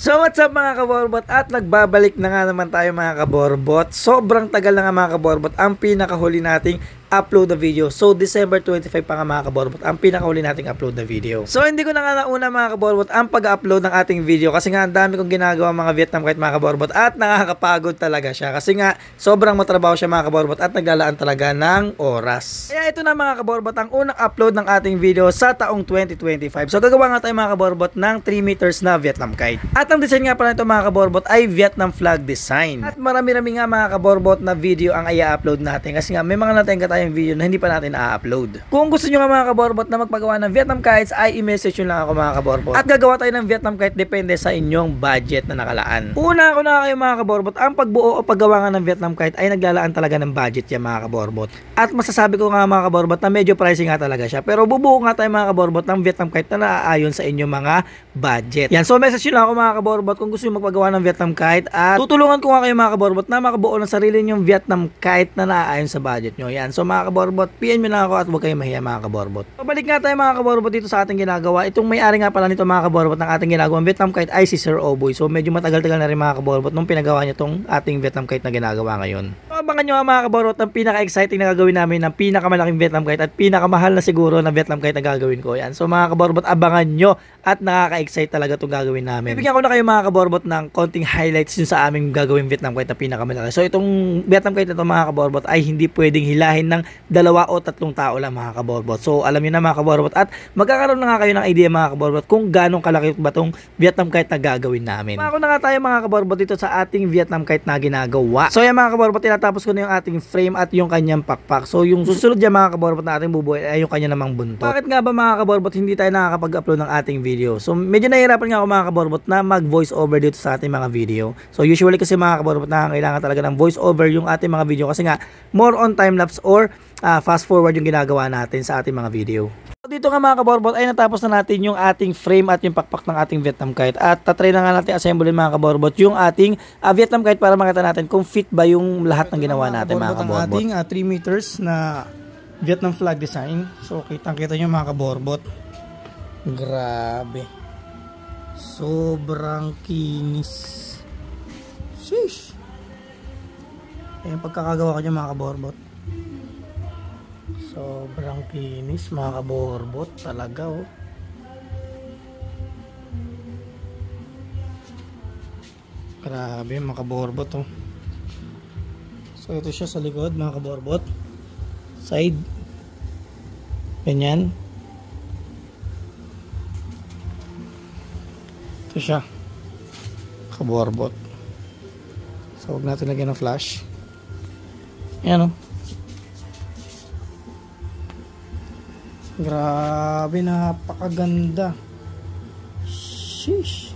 So what's up mga kaborbot, at nagbabalik na nga naman tayo mga kaborbot. Sobrang tagal na nga mga kaborbot ang pinakahuli nating upload na video. So December 25 pa nga mga kaborbot ang pinakahuli nating upload na video. So hindi ko na nga nauna mga kaborbot ang pag-upload ng ating video kasi nga ang dami kong ginagawa mga Vietnam Kite mga kaborbot at nakakapagod talaga siya kasi nga sobrang matrabaho siya mga kaborbot at naglalaan talaga ng oras. Kaya ito na mga kaborbot ang unang upload ng ating video sa taong 2025. So gagawa nga tayo mga kaborbot ng 3 meters na Vietnam Kite. At ang design nga pala nito mga kaborbot ay Vietnam flag design. At marami-rami nga mga kaborbot na video ang i-upload natin kasi nga may mga natin tayong video na hindi pa natin na-upload. Kung gusto nyo nga mga kaborbot na magpagawa ng Vietnam Kites ay i-message nyo lang ako mga kaborbot. At gagawa tayo ng Vietnam Kite depende sa inyong budget na nakalaan. Una ko na kayo mga kaborbot, ang pagbuo o paggawa nga ng Vietnam Kite ay naglalaan talaga ng budget yan mga kaborbot. At masasabi ko nga mga kaborbot na medyo pricey nga talaga siya. Pero bubuo nga tayo mga kaborbot ng Vietnam Kite na naaayon sa inyong mga budget. Yan, so message nyo lang ako mga kaborbot kung gusto nyo magpagawa ng Vietnam Kite at tutulungan ko nga kayo mga kaborbot na makabuo ng sarili nyong Vietnam Kite na naaayon sa budget nyo. Yan, so mga kaborbot, PM nyo lang ako at huwag kayong mahiya mga kaborbot. Pabalik nga tayo mga kaborbot dito sa ating ginagawa. Itong may-ari nga pala nito mga kaborbot ng ating ginagawang Vietnam Kite ay si Sir Oboy. So medyo matagal-tagal na rin mga kaborbot nung pinagawa niya itong ating Vietnam Kite na ginagawa ngayon. So abangan nyo mga kaborbot ang pinaka-exciting na gagawin namin ng pinakamalaking Vietnam Kite at pinakamahal na siguro na Vietnam Kite na gagawin ko. Yan. So mga kaborbot, abangan nyo at nakaka-excite talaga itong gagawin namin. Bibigyan ko na kayo mga kaborbot ng konting highlights yun sa aming gagawin Vietnam Kite na pinakamalaki. So itong Vietnam Kite na ito mga kaborbot ay hindi pwedeng hilahin ng 2 o 3 tao lang mga kaborbot. So alam niyo na mga kaborbot at magkakaroon na nga kayo ng idea mga kaborbot kung ganong kalaki ba itong Vietnam Kite na gagawin namin. Ako na nga tayo mga kaborbot dito sa ating Vietnam Kite na ginagawa. So yan mga kaborbot, tinatapos ko na yung ating frame at yung kanyang pakpak. So yung susunod dyan mga kaborbot na ating bubuhay ay yung kanya namang buntot. Bakit nga ba mga kaborbot hindi tayo nakakapag-upload ng ating video? So medyo nahihirapan nga ako mga kaborbot na mag voice over dito sa ating mga video. So usually kasi mga kaborbot na kailangan talaga ng voice over yung ating mga video kasi nga more on time lapse or fast forward yung ginagawa natin sa ating mga video. So dito nga mga kaborbot ay natapos na natin yung ating frame at yung pakpak ng ating Vietnam Kite at tatry na nga natin assemble mga kaborbot yung ating Vietnam Kite para makita natin kung fit ba yung lahat ng ginawa natin mga kaborbot. Ang ating 3 meters na Vietnam flag design. So kitang-kita nyo mga kaborbot. Grabe. Sobrang kinis. Sheesh. Ayan pagkakagawa ko nyo mga kaborbot. Sobrang kinis mga kaborbot talaga oh. Grabe mga kaborbot oh. So ito siya sa likod mga kaborbot. Side. Ganyan. Ito siya. Kaborbot. So huwag natin lagyan ng flash. Ayan oh. Grabe, napakaganda. Sheesh.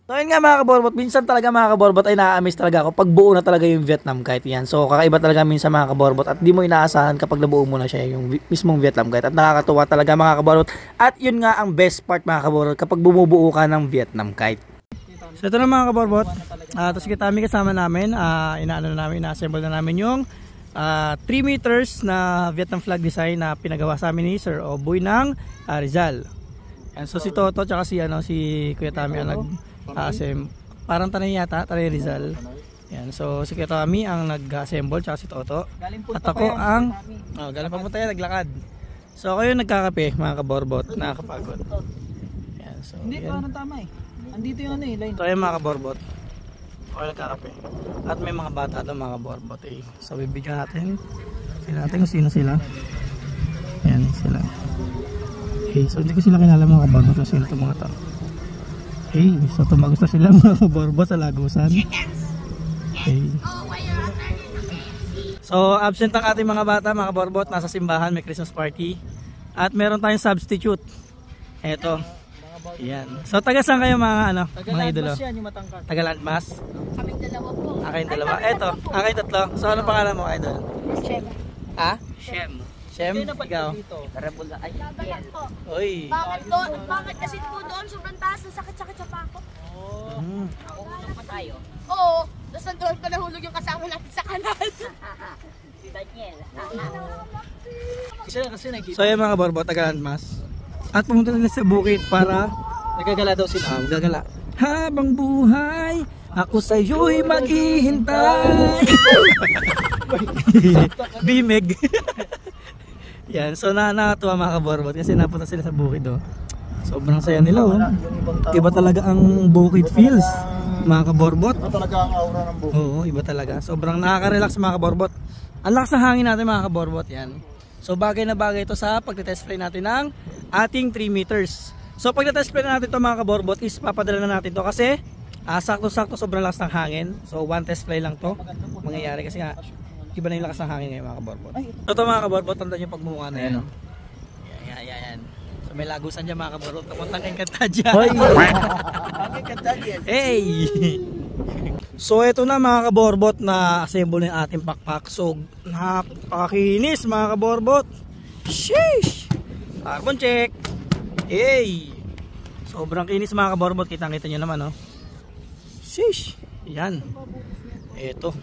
So yun nga mga kaborbot, minsan talaga mga kaborbot ay na-amaze talaga ako pag buo na talaga yung Vietnam Kite yan. So kakaiba talaga minsan mga kaborbot at di mo inaasahan kapag nabuo mo na siya yung mismong Vietnam Kite. At nakakatuwa talaga mga kaborbot. At yun nga ang best part mga kaborbot kapag bumubuo ka ng Vietnam Kite. So ito na mga kaborbot. Tapos kami kasama namin, ina-assemble na namin yung 3 meters na Vietnam flag design na pinagawa sa amin ni Sir Oboy ng Rizal. And so si Toto tsaka si Kuya Tami ang parang Tanay yata, Tanay Rizal. Yan, so si Kuya Tami ang nag-assemble tsaka si Toto. At ako ang galing pa tayo naglakad. So ako yung nagkakape mga kaborbot, nakakapagod. Yan, so hindi pa tama eh. Andito yung line. So ayun mga kaborbot. O nagkakape. At may mga bata doon mga kaborbot eh. So bibigyan natin kung sino sila. Ayan sila. Okay, so hindi ko sila kilala mga kaborbot kung sino itong mga tao. Okay, so tumagusto sila mga kaborbot sa lagusan. Okay. So absent ang ating mga bata mga kaborbot, nasa simbahan, may Christmas party. At meron tayong substitute. Eto. Yan. So taga saan kayo mga mga idolo? Taga-Landmass. Kaming dalawa po. Kaming dalawa. Eto, kaming tatlo. So ano pangalan mo idol? Shem. Ha? Shem. Shem, ikaw? Karabula. Ay, Uy. Bakit doon? Bakit kasi po doon sobrang taas, sakit-sakit sa pako. Oh. Ako pa tayo. Oo. Tapos nandoon pa nahulog yung kasama natin sa kanal. Si Daniel. So yan mga kaborbot, taga-Landmass. At pumunta na sa bukid para nagagala daw sila. Gagala. habang buhay, ako sa'yo'y maghihintay. Bimeg. Yan, so nakatuwa mga kaborbot kasi napunta sila sa bukid oh. Sobrang saya nila oh. Iba talaga ang bukid feels mga kaborbot. Iba talaga ang aura ng bukid. Oo, iba talaga. Sobrang nakaka-relax mga kaborbot. Ang lakas ng hangin natin mga kaborbot yan. So bagay na bagay ito sa pagte-test fly natin ng ating 3 meters. So pag na-test fly natin ito mga kaborbot is papadala na natin to kasi sakto-sakto sobrang lakas ng hangin. So one test fly lang to mangyayari kasi nga iba na yung lakas ng hangin ngayon mga kaborbot. Ito mga kaborbot, tandaan yung pagmumukha na yan. Yan. So may lagusan dyan mga kaborbot. Kamuntang engkanta dyan. Hey! So ito na mga kaborbot na assemble na yung ating pakpak. So napakakinis mga kaborbot. Sheesh! Carbon check! Hey! Sobrang kinis mga kaborbot. Kitang-kita nyo naman oh. Sheesh! Yan. Ito.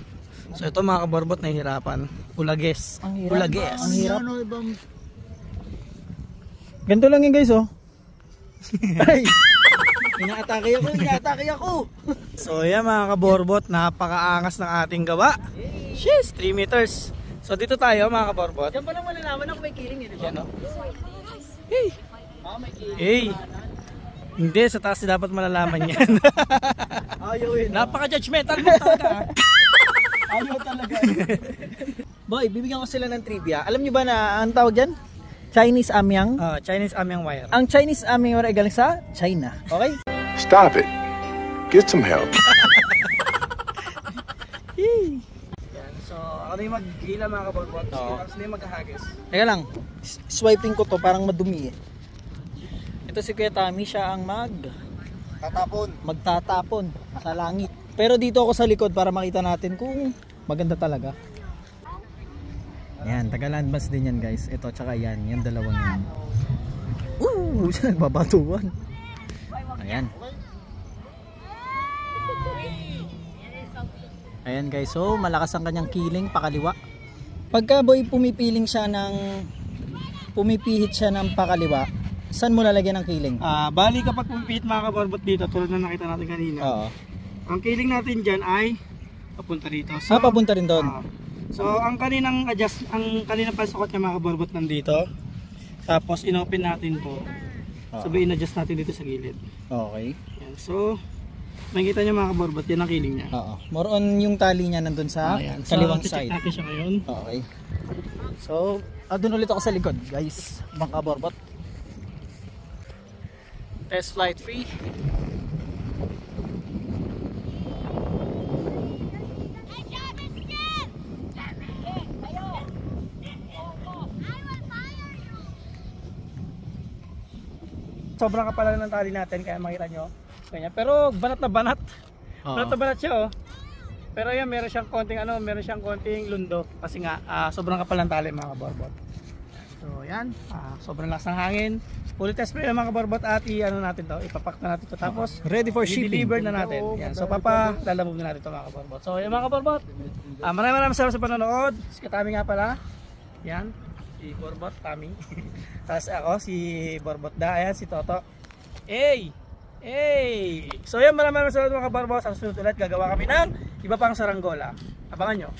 So ito mga kaborbot, nahihirapan. Ulages. Ulages. Ang hirap. Ganito lang yun guys oh. Ay! Inaatake ako. So yan mga kaborbot, napakaangas ng ating gawa. Sheesh! 3 meters. So dito tayo mga kaborbot. Diyan pa lang malalaman ako may kiling eh. Diyan oh. Hey! Hey! Hindi, sa taas dapat malalaman yan. Ayaw yun. Napaka-judgmental mo talaga. Ayaw talaga. Boy, bibigyan ko sila ng trivia. Alam niyo ba na ang tawag dyan? Chinese Amyang? Chinese Amyang wire. Ang Chinese Amyang wire ay galing sa China. Okay? Stop it. Get some help. Yan. So, ako na yung mag-hila mga kaborbot. Ako na yung maghahagis. Teka lang. Swiping ko to parang madumi eh. Ito si Kuya Tommy, siya ang magtatapon sa langit. Pero dito ako sa likod para makita natin kung maganda talaga. Yan, taga-landmass din yan guys. Ito, tsaka yan, yung dalawang yan. Siya nagbabatuan. Ayan. Ayan guys, so malakas ang kanyang kiling pakaliwa. Pagka boy pumipihit siya ng pakaliwa, saan mo lalagyan ng kiling? Bali kapag pumipihit mga kaborbot dito, tulad na nakita natin kanina. Oo. Ang kiling natin dyan ay papunta rito. So, papunta rin doon. So ang kaninang pasokot niya mga kaborbot nandito. Tapos inopen natin to. Sabi in-adjust natin dito sa gilid. Okay. Yan. So makikita niyo mga kaborbot, yan ang kiling niya. Oo. More on yung tali niya nandun sa kaliwang side. Natin siya ngayon. Okay. So, doon ulit ako sa likod, guys. Mga kaborbot. Test flight 3. Sobrang kapal ng tali natin kaya makita nyo. Ganyan. Pero banat na banat. Banat na banat siya oh. Pero yan meron siyang konting lundo kasi nga sobrang kapal ng tali mga kaborbot. So yan, sobrang lakas ng hangin. Fully test spray mga kaborbot at natin to, ipapak na natin to tapos Ready for shipping. I-deliver na natin. Yan. So lalamove na natin to mga kaborbot. So yan mga kaborbot. Maraming salamat sa panonood. Si Katami nga pala. Yan. Si Borbot, Tami. Tapos ako, si Borbot Da. Ayan, si Toto. Hey! So yan, maraming salamat mga kaborbot. Sa susunod ulit, gagawa kami ng iba pang saranggola. Abangan nyo.